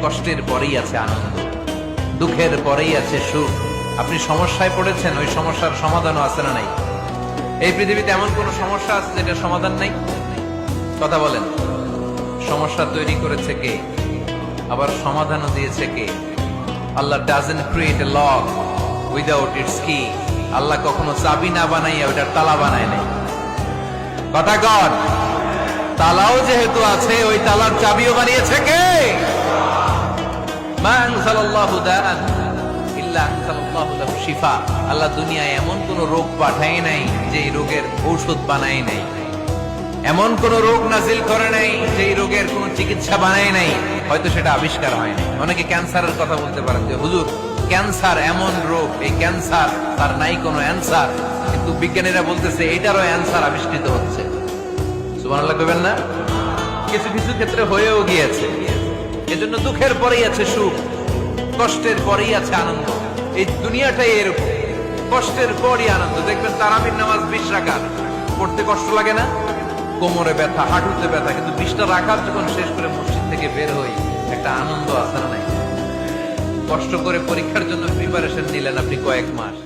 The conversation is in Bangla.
কষ্টের পরেই আছে আনন্দ, দুঃখের পরেই আছে সুখ। আপনি সমস্যায় পড়েছেন, ওই সমস্যার সমাধানও আছে না নাই? এই পৃথিবীতে এমন কোন সমস্যা আছে যেটা সমাধান নাই? কথা বলেন। সমস্যা তৈরি করেছে কে, আবার সমাধানও দিয়েছে কে? Allah doesn't create a lock without its key. Allah কখনো চাবি না বানাইয়া ওইটার তালা বানায় নাই। কথা কর। তালাও যেহেতু আছে, ওই তালার চাবিও বানিয়েছে কে? মা আনজালাল্লাহু দাআন ইল্লা আনজালাল্লাহু লাহু শিফা। আল্লাহ দুনিয়ায় এমন কোন রোগ পাঠায় নাই যে এই রোগের ঔষধ বানায় নাই, এমন কোন রোগ নাজিল করে নাই যে এই রোগের কোন চিকিৎসা বানায় নাই, হয়তো সেটা আবিষ্কার হয় নাই। অনেকে ক্যান্সারের কথা বলতে পারেন যে হুজুর ক্যান্সার এমন রোগ, এই ক্যান্সার তার নাই কোনো অ্যান্সার, কিন্তু বিজ্ঞানীরা বলতেছে এটারও অ্যান্সার আবিষ্কৃত হচ্ছে। সুবহানাল্লাহ কইবেন না? কিছু কিছু ক্ষেত্রে হয়েও গিয়েছে। এজন্য দুঃখের পরেই আছে সুখ, কষ্টের পরেই আছে আনন্দ। এই দুনিয়াটাই এরকম, কষ্টের পরই আনন্দ। দেখবেন তারাবির নামাজ 20 রাকাত পড়তে কষ্ট লাগে না? কোমরে ব্যথা, হাঁটুতে ব্যথা, কিন্তু 20টা রাকাত যখন শেষ করে মসজিদ থেকে বের হই, একটা আনন্দ আছে না নাই? কষ্ট করে পরীক্ষার জন্য প্রিপারেশন নিলেন আপনি কয়েক মাস,